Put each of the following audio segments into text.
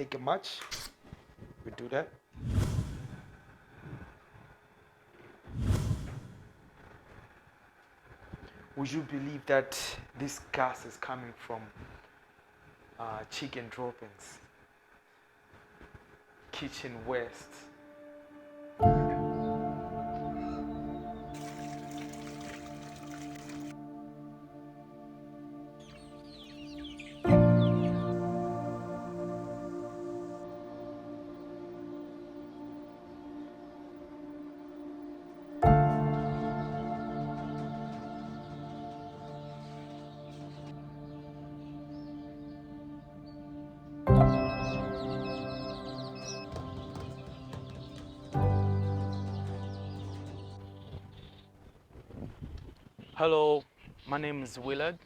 take a match, we do that. Would you believe that this gas is coming from chicken droppings, kitchen waste? Hello, my name is Willard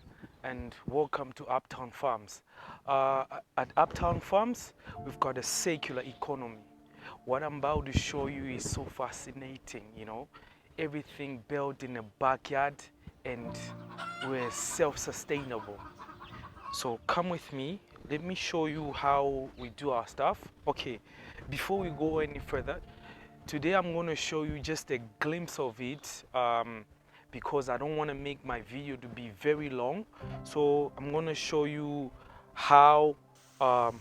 and welcome to Uptown Farms. At Uptown Farms, we've got a circular economy. What I'm about to show you is so fascinating, everything built in a backyard and we're self-sustainable. So come with me, let me show you how we do our stuff. Okay, before we go any further, today I'm going to show you just a glimpse of it because I don't want to make my video to be very long. So I'm going to show you how the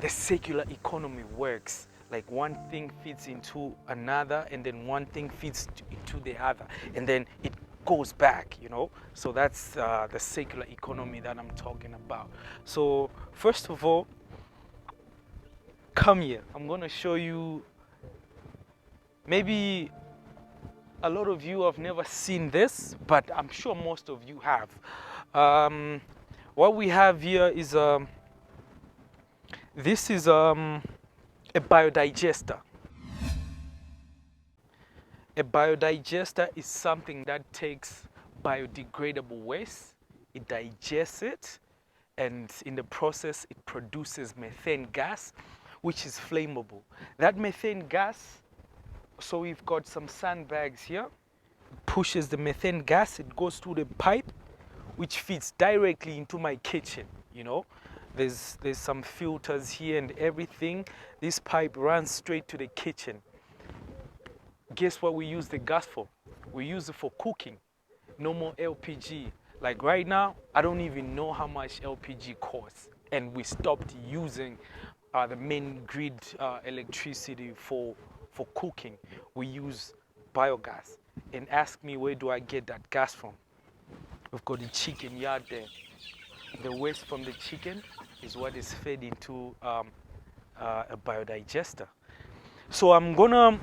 circular economy works. Like one thing feeds into another and then one thing feeds into the other and then it goes back, So that's the circular economy that I'm talking about. So first of all, come here. I'm going to show you, maybe a lot of you have never seen this, but I'm sure most of you have. What we have here is this is a biodigester. A biodigester is something that takes biodegradable waste, it digests it, and in the process it produces methane gas, which is flammable. That methane gas, so we've got some sandbags here, pushes the methane gas, it goes through the pipe, which feeds directly into my kitchen, There's some filters here and everything. This pipe runs straight to the kitchen. Guess what we use the gas for? We use it for cooking. No more LPG. Like right now, I don't even know how much LPG costs. And we stopped using the main grid electricity for cooking. We use biogas. And ask me, where do I get that gas from? We've got the chicken yard there. The waste from the chicken is what is fed into a biodigester. So I'm gonna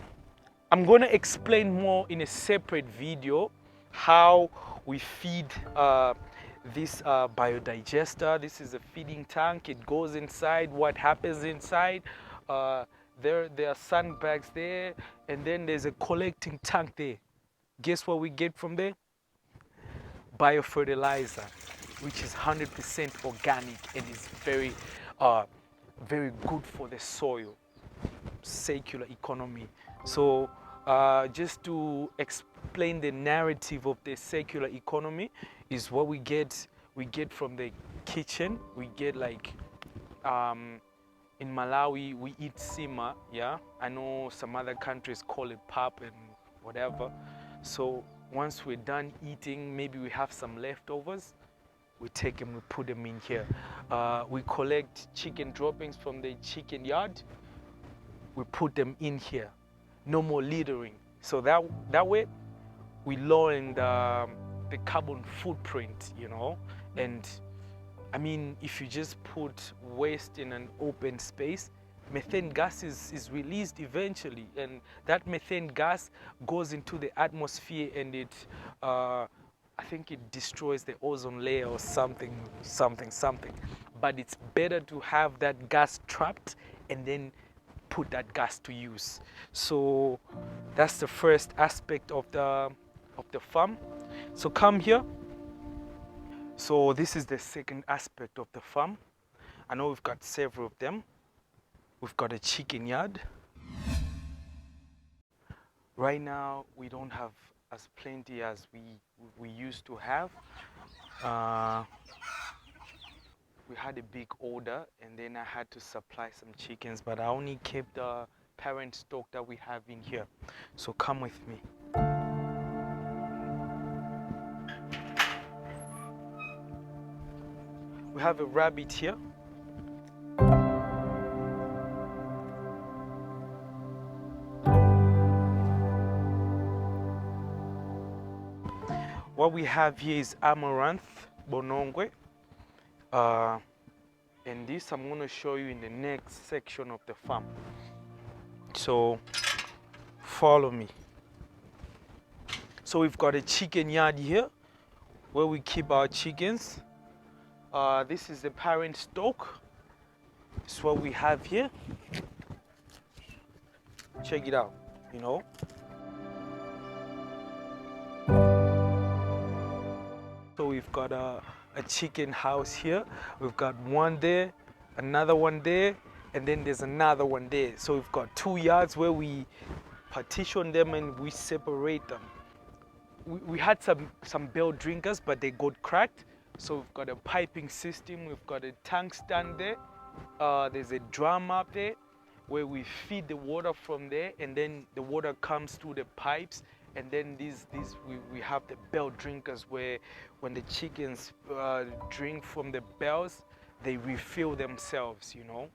explain more in a separate video how we feed this biodigester. This is a feeding tank. It goes inside. What happens inside? There are sandbags there, and then there's a collecting tank there. Guess what we get from there? Biofertilizer, which is 100% organic and is very, very good for the soil. Circular economy. So just to explain the narrative of the circular economy is what we get from the kitchen. We get like in Malawi we eat sima, yeah. I know some other countries call it pap and whatever. So once we're done eating, maybe we have some leftovers, we take them, we put them in here. We collect chicken droppings from the chicken yard, we put them in here. No more littering. So that way we lowering the carbon footprint, And I mean, if you just put waste in an open space, methane gas is released eventually, and that methane gas goes into the atmosphere and it I think it destroys the ozone layer or something. But it's better to have that gas trapped and then put that gas to use. So that's the first aspect of the farm. So come here. So this is the second aspect of the farm. I know we've got several of them. We've got a chicken yard. Right now we don't have as plenty as we used to have. we had a big order, and then I had to supply some chickens, but I only kept the parent stock that we have in here. So come with me. We have a rabbit here. What we have here is amaranth, bonongwe, and this I'm going to show you in the next section of the farm. So follow me. So we've got a chicken yard here where we keep our chickens. This is the parent stock. It's what we have here. Check it out, you know. So we've got a chicken house here. We've got one there, another one there, and then there's another one there. So we've got 2 yards where we partition them and we separate them. We had some bell drinkers, but they got cracked. So we've got a piping system. We've got a tank stand there. There's a drum up there where we feed the water from there, and then the water comes through the pipes. And then we have the bell drinkers where when the chickens drink from the bells, they refill themselves, you know.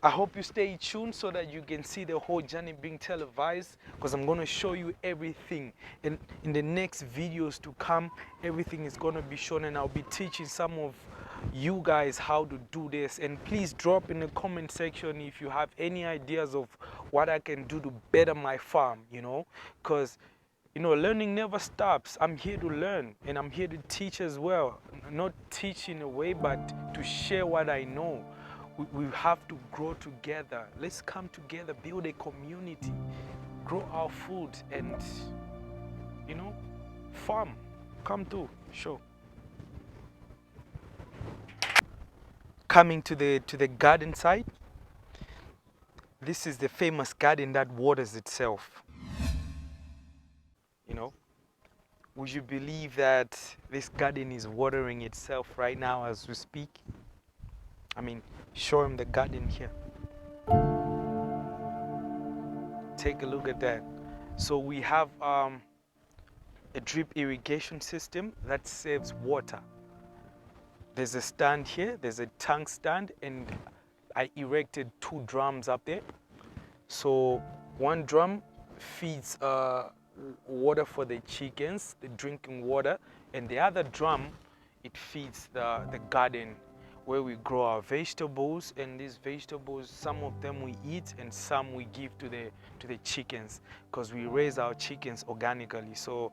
I hope you stay tuned so that you can see the whole journey being televised, because I'm going to show you everything. And in the next videos to come, everything is going to be shown, and I'll be teaching some of you guys how to do this. And please drop in the comment section if you have any ideas of what I can do to better my farm, you know, because you know, learning never stops. I'm here to learn, and I'm here to teach as well. Not teach in a way, but to share what I know. We have to grow together. Let's come together, build a community, grow our food, and, you know, farm. Come too, sure. Coming to the garden side. This is the famous garden that waters itself. You know, would you believe that this garden is watering itself right now as we speak? I mean, show him the garden here. Take a look at that. So we have a drip irrigation system that saves water. There's a stand here, there's a tank stand, and I erected 2 drums up there. So one drum feeds water for the chickens, the drinking water, and the other drum, it feeds the garden where we grow our vegetables. And these vegetables, some of them we eat and some we give to the chickens, because we raise our chickens organically. So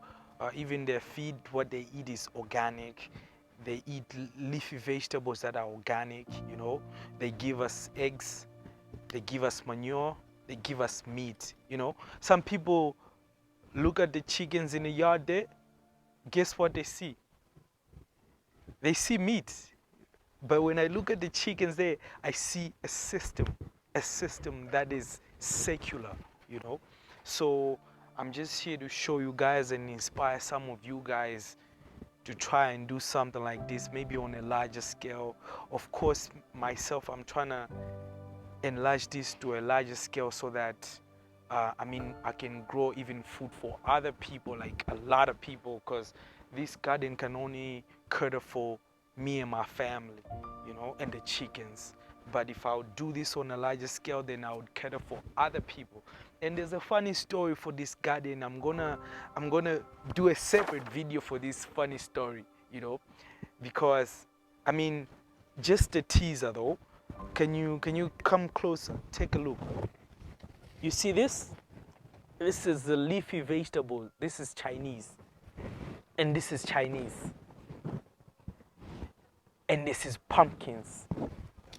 even their feed, what they eat is organic. They eat leafy vegetables that are organic, you know. They give us eggs, they give us manure, they give us meat, you know. Some people look at the chickens in the yard there, guess what they see? They see meat. But when I look at the chickens there, I see a system that is secular, you know. So I'm just here to show you guys and inspire some of you guys to try and do something like this, maybe on a larger scale. Of course, myself, I'm trying to enlarge this to a larger scale so that I can grow even food for other people, like a lot of people, because this garden can only cater for me and my family, you know, and the chickens. But if I would do this on a larger scale, then I would cater for other people. And there's a funny story for this garden. I'm gonna do a separate video for this funny story, you know, because I mean, just a teaser though. Can you come closer? Take a look. You see this? This is the leafy vegetable. This is Chinese. And this is Chinese. And this is pumpkins.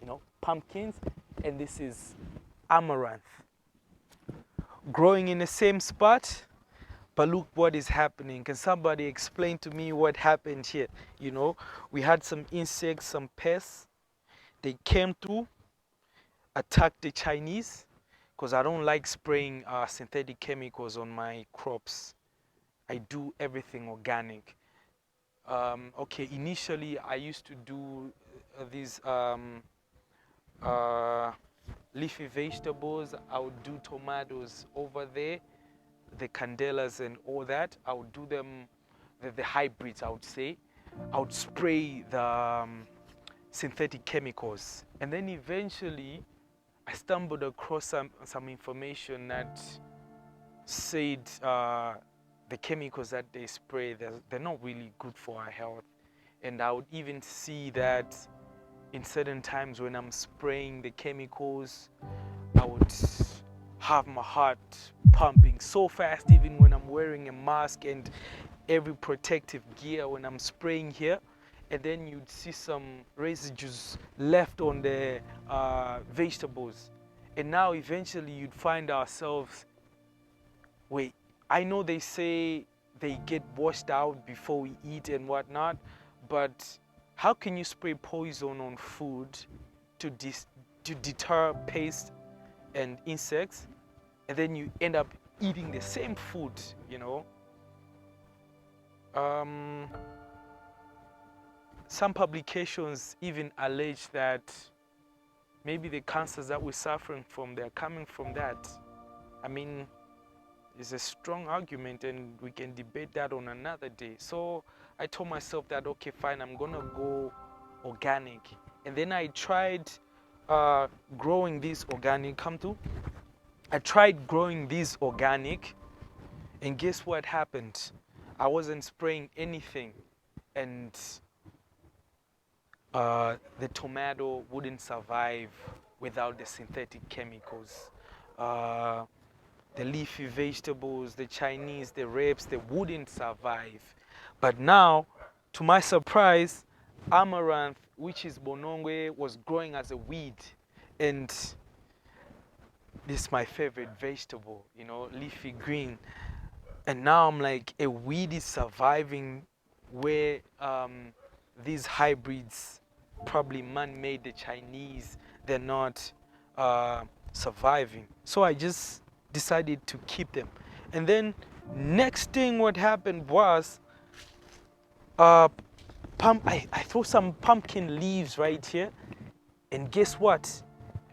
You know, pumpkins. And this is amaranth. Growing in the same spot, but look what is happening. Can somebody explain to me what happened here? You know, we had some insects, some pests. They came through, attacked the Chinese, because I don't like spraying synthetic chemicals on my crops. I do everything organic. Okay, initially I used to do these leafy vegetables. I would do tomatoes over there, the candelas and all that. I would do them, the hybrids, I would say. I would spray the synthetic chemicals. And then eventually I stumbled across some information that said the chemicals that they spray, they're not really good for our health. And I would even see that in certain times when I'm spraying the chemicals, I would have my heart pumping so fast, even when I'm wearing a mask and every protective gear when I'm spraying here. And then you'd see some residues left on the vegetables. And now eventually you'd find ourselves, wait, I know they say they get washed out before we eat and whatnot, but how can you spray poison on food to deter pests and insects, and then you end up eating the same food, you know? Some publications even allege that maybe the cancers that we're suffering from, they're coming from that. I mean, it's a strong argument, and we can debate that on another day. So I told myself that, okay, fine, I'm gonna go organic. And then I tried growing this organic. Come to. I tried growing this organic, and guess what happened? I wasn't spraying anything, and the tomato wouldn't survive without the synthetic chemicals. The leafy vegetables, the Chinese, the grapes, they wouldn't survive. But now, to my surprise, amaranth, which is bonongwe, was growing as a weed. And this is my favorite vegetable, you know, leafy green. And now I'm like, a weed is surviving where these hybrids, probably man-made, the Chinese, they're not surviving. So I just decided to keep them. And then next thing what happened was I threw some pumpkin leaves right here, and guess what?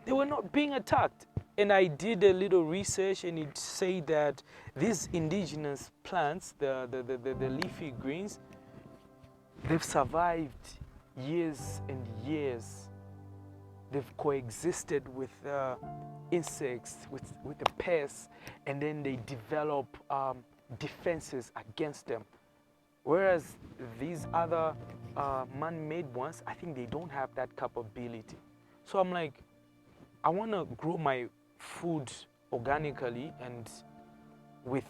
They were not being attacked. And I did a little research, and it said that these indigenous plants, the leafy greens, they've survived years and years. They've coexisted with insects, with the pests, and then they develop defenses against them. Whereas these other man-made ones, I think they don't have that capability. So I'm like, I want to grow my food organically and with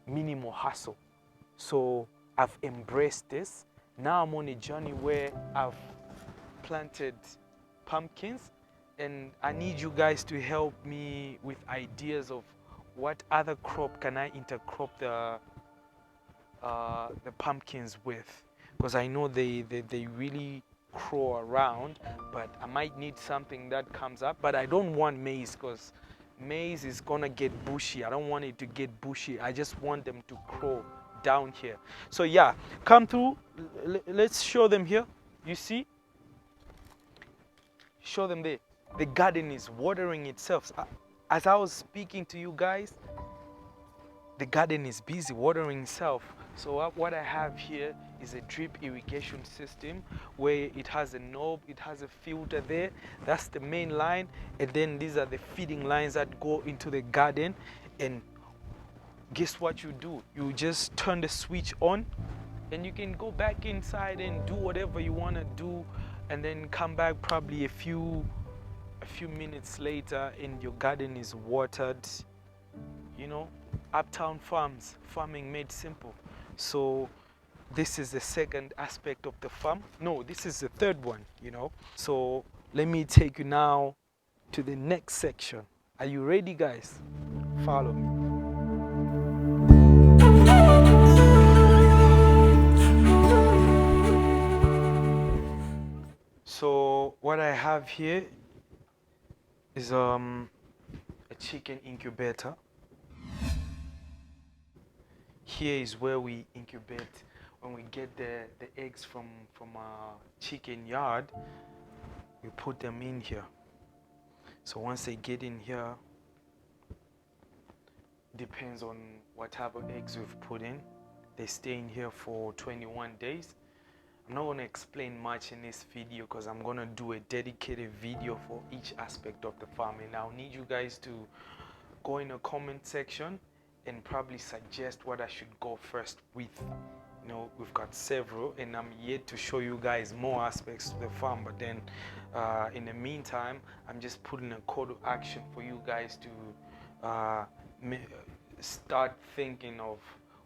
minimal hassle. So I've embraced this. Now I'm on a journey where I've planted pumpkins, and I need you guys to help me with ideas of what other crop can I intercrop the pumpkins with, because I know they really crawl around, but I might need something that comes up. But I don't want maize, because maize is gonna get bushy. I don't want it to get bushy. I just want them to crawl down here. So yeah, come through. Let's show them here. You see? Show them there. The garden is watering itself. As I was speaking to you guys, the garden is busy watering itself. So what I have here is a drip irrigation system where it has a knob, it has a filter there. That's the main line. And then these are the feeding lines that go into the garden. And guess what you do? You just turn the switch on, and you can go back inside and do whatever you want to do, and then come back probably a few minutes later, and your garden is watered. You know, Uptown Farms, farming made simple. So this is the second aspect of the farm. No, this is the third one, you know. So let me take you now to the next section. Are you ready, guys? Follow me. So what I have here is a chicken incubator. Here is where we incubate when we get the eggs from our chicken yard, we put them in here. So once they get in here, depends on what type of eggs we've put in, they stay in here for 21 days. I'm not going to explain much in this video because I'm going to do a dedicated video for each aspect of the farm, and I'll need you guys to go in the comment section and probably suggest what I should go first with. You know, we've got several, and I'm yet to show you guys more aspects to the farm, but then in the meantime, I'm just putting a call to action for you guys to start thinking of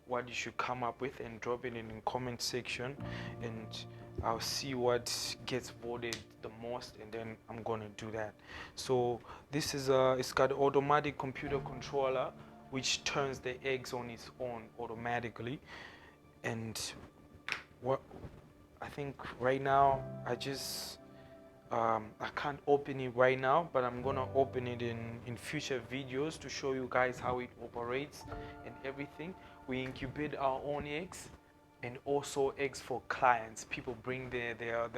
what you should come up with and drop it in the comment section, and I'll see what gets voted the most, and then I'm gonna do that. So this is it's got an automatic computer controller which turns the eggs on its own automatically. And what I think right now, I can't open it right now, but I'm gonna open it in future videos to show you guys how it operates and everything. We incubate our own eggs and also eggs for clients. People bring their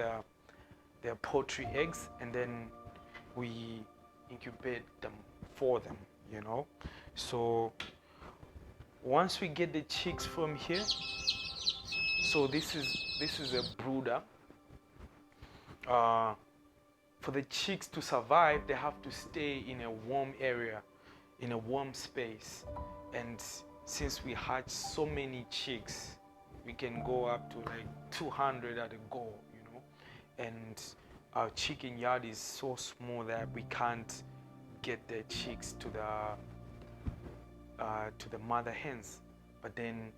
poultry eggs, and then we incubate them for them, you know. So once we get the chicks from here, so this is a brooder. For the chicks to survive, they have to stay in a warm area, in a warm space. And since we hatch so many chicks, we can go up to like 200 at a go, you know. And our chicken yard is so small that we can't get the chicks to the mother hens. But then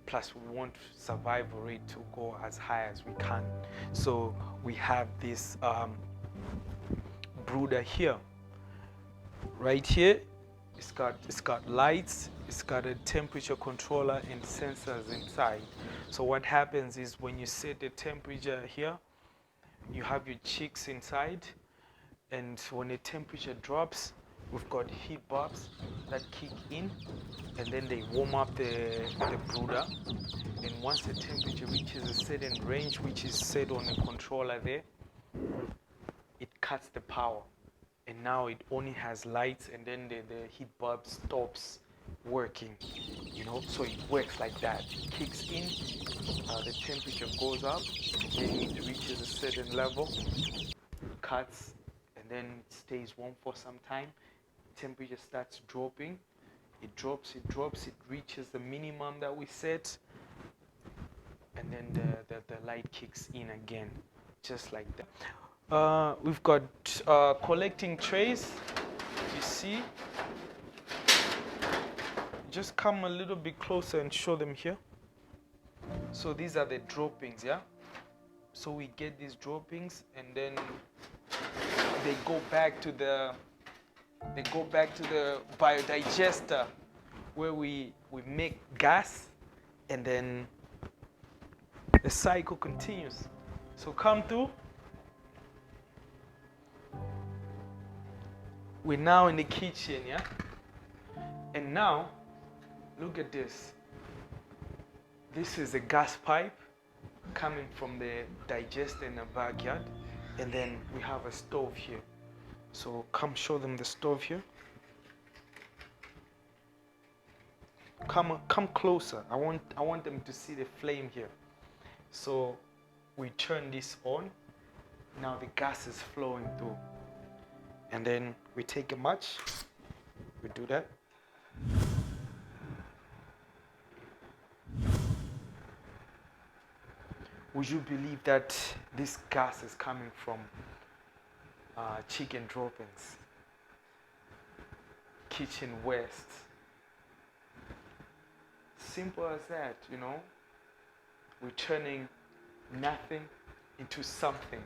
plus we want survival rate to go as high as we can. So we have this brooder here. Right here, it's got lights, it's got a temperature controller and sensors inside. So what happens is when you set the temperature here, you have your chicks inside, and when the temperature drops, we've got heat bulbs that kick in, and then they warm up the brooder. And once the temperature reaches a certain range, which is set on the controller there, it cuts the power, and now it only has lights, and then the heat bulb stops working, you know. So it works like that. It kicks in, the temperature goes up, then it reaches a certain level, cuts, and then it stays warm for some time. Temperature starts dropping, it drops, it reaches the minimum that we set, and then the light kicks in again, just like that. We've got collecting trays, you see. Just come a little bit closer and show them here. So these are the droppings, yeah? So we get these droppings, and then they go back to the biodigester, where we make gas, and then the cycle continues. So come through. We're now in the kitchen, yeah? And now, look at this. This is a gas pipe coming from the digester in the backyard, and then we have a stove here. So come show them the stove here. Come closer. I want them to see the flame here. So we turn this on. Now the gas is flowing through. And then we take a match. We do that. Would you believe that this gas is coming from chicken droppings, kitchen waste? Simple as that, you know. We're turning nothing into something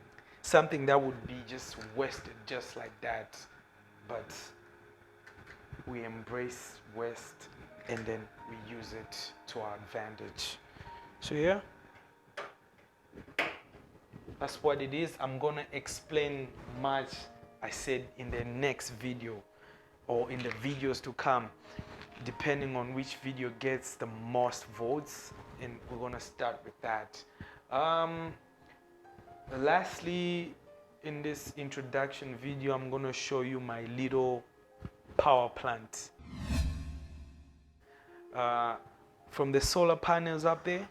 that would be just wasted just like that. But we embrace waste, and then we use it to our advantage. So yeah, that's what it is. I'm gonna explain much, I said, in the next video or in the videos to come. depending on which video gets the most votes, and we're gonna start with that. Lastly, in this introduction video, I'm gonna show you my little power plant. From the solar panels up there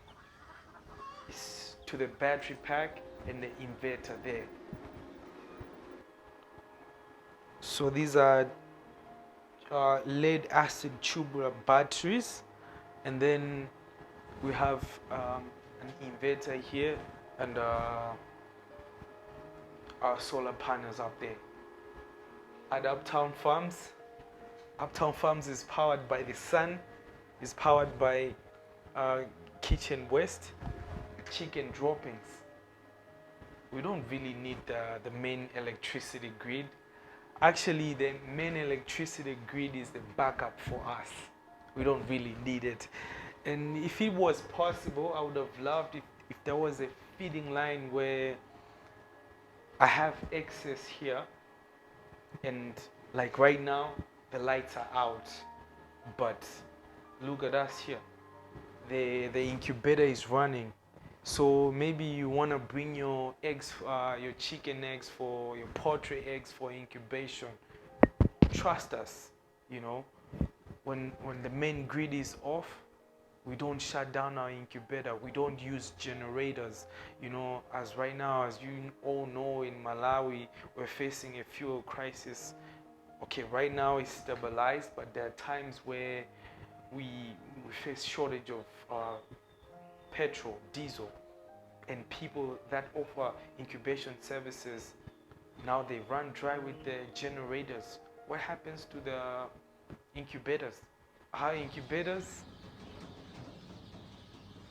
to the battery pack and the inverter there. So these are lead acid tubular batteries, and then we have an inverter here and our solar panels up there. At Uptown Farms is powered by the sun, is powered by kitchen waste, chicken droppings. We don't really need the main electricity grid. Actually, the main electricity grid is the backup for us. We don't really need it. And if it was possible, I would have loved if there was a feeding line where I have excess here, and like right now, the lights are out, but look at us here. The incubator is running. So maybe you want to bring your eggs, your chicken eggs for your poultry eggs for incubation. Trust us, you know. When the main grid is off, we don't shut down our incubator. We don't use generators. You know, as right now, as you all know, in Malawi, we're facing a fuel crisis. Okay, right now it's stabilized, but there are times where we face shortage of petrol, diesel, and people that offer incubation services, now they run dry with the generators. What happens to the incubators? Our incubators,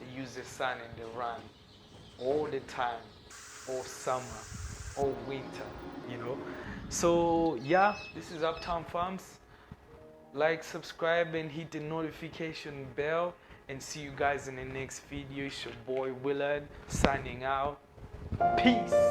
they use the sun and they run all the time, all summer, all winter, you know. So yeah, this is Uptown Farms. Like, subscribe, and hit the notification bell, and see you guys in the next video. It's your boy Willard signing out. Peace.